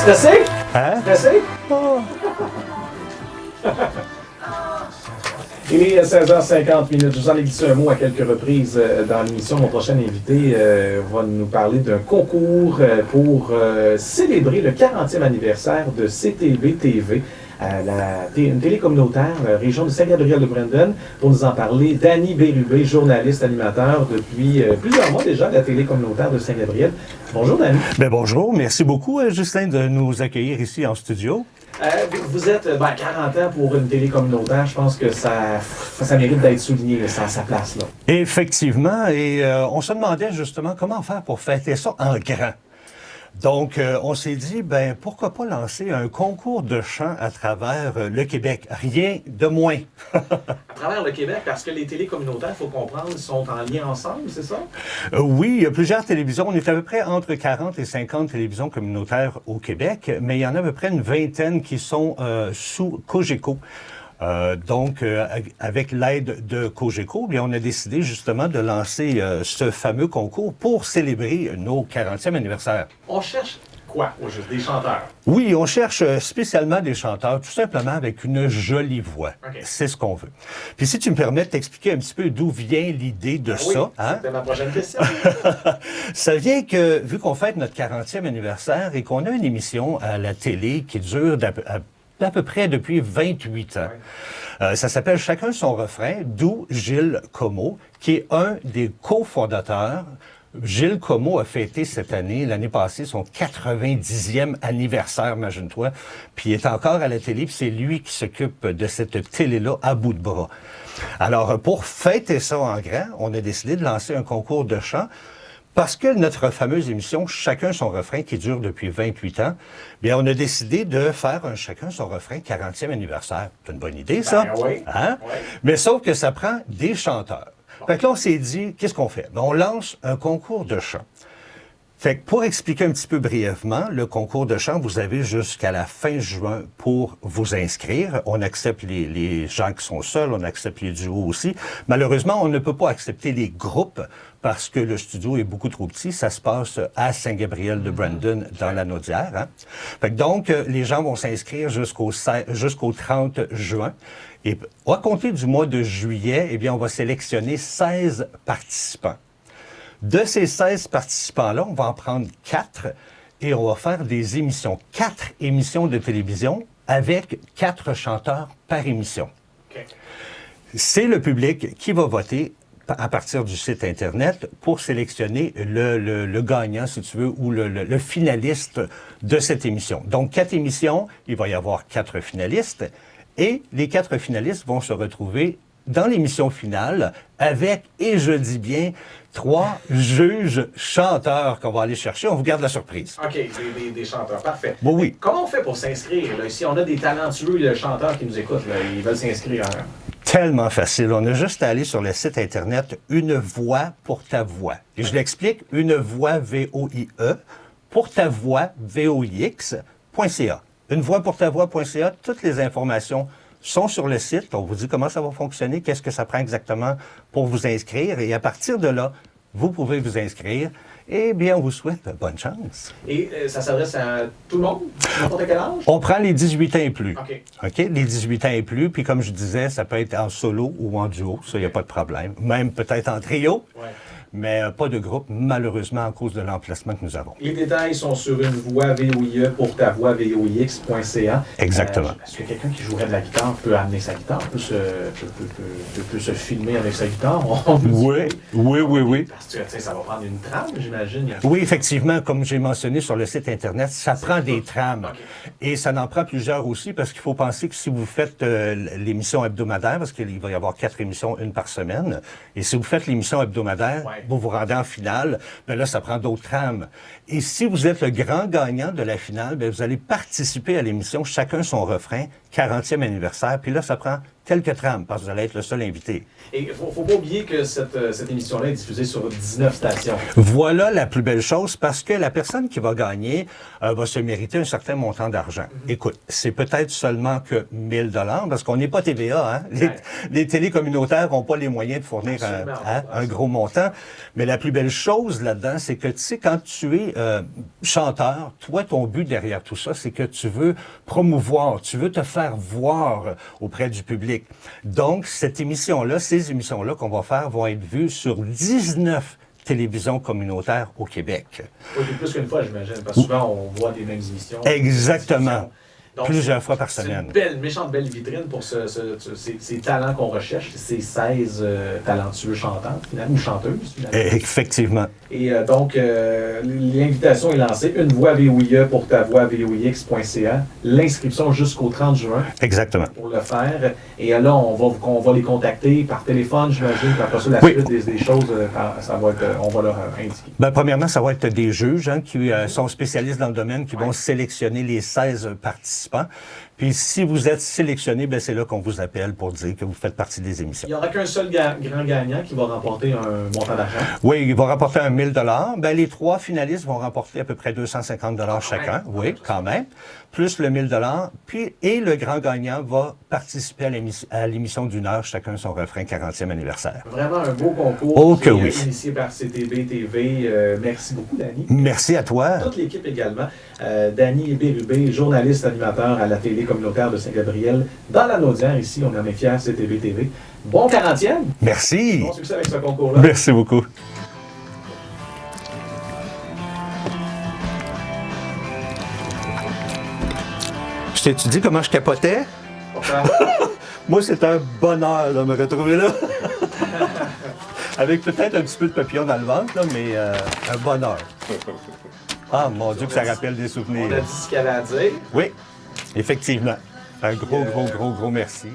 Stressé? Hein? Stressé? Oh. Il est 16h50. Je vous en ai dit un mot à quelques reprises dans l'émission. Mon prochain invité va nous parler d'un concours pour célébrer le 40e anniversaire de CTV-TV, une télé communautaire, région de Saint-Gabriel-de-Brandon. Pour nous en parler, Danny Bérubé, journaliste, animateur depuis plusieurs mois déjà de la télé communautaire de Saint-Gabriel. Bonjour, Danny. Bien, bonjour. Merci beaucoup, Justin, de nous accueillir ici en studio. Vous êtes 40 ans pour une télé communautaire. Je pense que ça mérite d'être souligné, ça a sa place, là. Effectivement, et on se demandait justement comment faire pour fêter ça en grand. Donc, on s'est dit, ben pourquoi pas lancer un concours de chant à travers le Québec. Rien de moins. À travers le Québec, parce que les télés communautaires, il faut comprendre, sont en lien ensemble, c'est ça? Oui, il y a plusieurs télévisions. On est à peu près entre 40 et 50 télévisions communautaires au Québec, mais il y en a à peu près une vingtaine qui sont sous Cogeco. Avec l'aide de Cogeco, bien, on a décidé justement de lancer ce fameux concours pour célébrer nos 40e anniversaire. On cherche quoi au juste? Des chanteurs? Oui, on cherche spécialement des chanteurs, tout simplement avec une jolie voix. Okay. C'est ce qu'on veut. Puis si tu me permets de t'expliquer un petit peu d'où vient l'idée de ça. Oui, c'était ma prochaine question. Ça vient que, vu qu'on fête notre 40e anniversaire et qu'on a une émission à la télé qui dure à peu près depuis 28 ans. Ouais. Ça s'appelle Chacun son refrain, d'où Gilles Comeau, qui est un des cofondateurs. Gilles Comeau a fêté cette année, l'année passée, son 90e anniversaire, imagine-toi. Puis il est encore à la télé, puis c'est lui qui s'occupe de cette télé-là à bout de bras. Alors, pour fêter ça en grand, on a décidé de lancer un concours de chant. Parce que notre fameuse émission Chacun son refrain, qui dure depuis 28 ans, bien, on a décidé de faire un Chacun son refrain 40e anniversaire. C'est une bonne idée, ça? Ben oui. Hein? Oui. Mais sauf que ça prend des chanteurs. Fait que là, on s'est dit, qu'est-ce qu'on fait? Bien, on lance un concours de chant. Fait que pour expliquer un petit peu brièvement, le concours de chant, vous avez jusqu'à la fin juin pour vous inscrire. On accepte les gens qui sont seuls, on accepte les duos aussi. Malheureusement, on ne peut pas accepter les groupes parce que le studio est beaucoup trop petit. Ça se passe à Saint-Gabriel-de-Brandon, dans la Naudière. Hein? Fait que donc, les gens vont s'inscrire jusqu'au 30 juin. Et à compter du mois de juillet, eh bien, on va sélectionner 16 participants. De ces 16 participants-là, on va en prendre 4 et on va faire des émissions. 4 émissions de télévision avec 4 chanteurs par émission. Okay. C'est le public qui va voter à partir du site Internet pour sélectionner le gagnant, si tu veux, ou le finaliste de cette émission. Donc, 4 émissions, il va y avoir 4 finalistes et les 4 finalistes vont se retrouver dans l'émission finale avec, et je dis bien, 3 juges chanteurs qu'on va aller chercher. On vous garde la surprise. OK, des chanteurs. Parfait. Bon, oui. Comment on fait pour s'inscrire? Là? Si on a des talentueux chanteurs qui nous écoutent, là, ils veulent s'inscrire. Hein? Tellement facile. On a juste à aller sur le site Internet Une voix pour ta voix. Et je l'explique, une voix V-O-I-E, pour ta voix V-O-I-X.ca. Une voix pour ta voix.ca, toutes les informations sont sur le site. On vous dit comment ça va fonctionner, qu'est-ce que ça prend exactement pour vous inscrire. Et à partir de là, vous pouvez vous inscrire. Eh bien, on vous souhaite bonne chance. Et ça s'adresse à tout le monde, n'importe quel âge? On prend les 18 ans et plus. OK. OK? Les 18 ans et plus. Puis comme je disais, ça peut être en solo ou en duo. Ça, il n'y a pas de problème. Même peut-être en trio. Ouais. Mais pas de groupe, malheureusement, à cause de l'emplacement que nous avons. Les détails sont sur une voix VOIE pour ta voix VOIX.ca. Exactement. Est-ce que quelqu'un qui jouerait de la guitare peut amener sa guitare, peut se filmer avec sa guitare? Oui. Parce que tu sais, ça va prendre une trame, j'imagine. Oui, effectivement, comme j'ai mentionné sur le site Internet, ça prend des trames. Okay. Et ça en prend plusieurs aussi, parce qu'il faut penser que si vous faites l'émission hebdomadaire, parce qu'il va y avoir 4 émissions, une par semaine, et si vous faites l'émission hebdomadaire, vous vous rendez en finale, bien là, ça prend d'autres trames. Et si vous êtes le grand gagnant de la finale, bien, vous allez participer à l'émission Chacun son refrain, 40e anniversaire, puis là, ça prend quelques trames, parce que vous allez être le seul invité. Et il ne faut pas oublier que cette émission-là est diffusée sur 19 stations. Voilà la plus belle chose, parce que la personne qui va gagner va se mériter un certain montant d'argent. Écoute, c'est peut-être seulement que 1 000 $, parce qu'on n'est pas TVA. Hein? Les télés communautaires n'ont pas les moyens de fournir un gros montant. Mais la plus belle chose là-dedans, c'est que, tu sais, quand tu es chanteur, toi, ton but derrière tout ça, c'est que tu veux promouvoir, tu veux te faire voir auprès du public. Donc, cette émission-là, ces émissions-là qu'on va faire vont être vues sur 19 télévisions communautaires au Québec. Oui, plus qu'une fois, j'imagine, parce que souvent, on voit des mêmes émissions. Exactement. Donc, plusieurs fois par semaine. C'est une méchante belle vitrine pour ces talents qu'on recherche, ces 16 talentueux chanteurs, finalement, ou chanteuses, finalement. Effectivement. Et donc, l'invitation est lancée. Une voix VOIE pour ta voix VOIX.ca. L'inscription jusqu'au 30 juin. Exactement. Pour le faire. Et là, on va les contacter par téléphone, j'imagine. Puis après ça, la suite des choses, ça va être, on va leur indiquer. Bien, premièrement, ça va être des juges qui sont spécialistes dans le domaine, qui vont sélectionner les 16 participants. Puis si vous êtes sélectionné, c'est là qu'on vous appelle pour dire que vous faites partie des émissions. Il n'y aura qu'un seul grand gagnant qui va remporter un montant d'argent. Oui, il va remporter 1 000 $. Les 3 finalistes vont remporter à peu près 250 $ chacun. Oui, quand même. Plus le 1 000 $. Et le grand gagnant va participer à l'émission d'1 heure, chacun son refrain 40e anniversaire. Vraiment un beau concours. Oh que oui. Initié par CTB TV. Merci beaucoup, Danny. Merci à toi. Toute l'équipe également. Danny Bérubé, journaliste animateur à la télé communautaire de Saint-Gabriel, dans la Naudière, ici, on en est fiers, CTB TV. Bon 40e! Merci! Bon succès avec ce concours-là. Merci beaucoup. Je t'ai-tu dit comment je capotais? Moi, c'est un bonheur de me retrouver là. Avec peut-être un petit peu de papillon dans le ventre, là, mais un bonheur. Ah, mon Dieu, que ça rappelle des souvenirs. On a dit ce qu'il y avait à dire. Oui, effectivement. Un gros merci.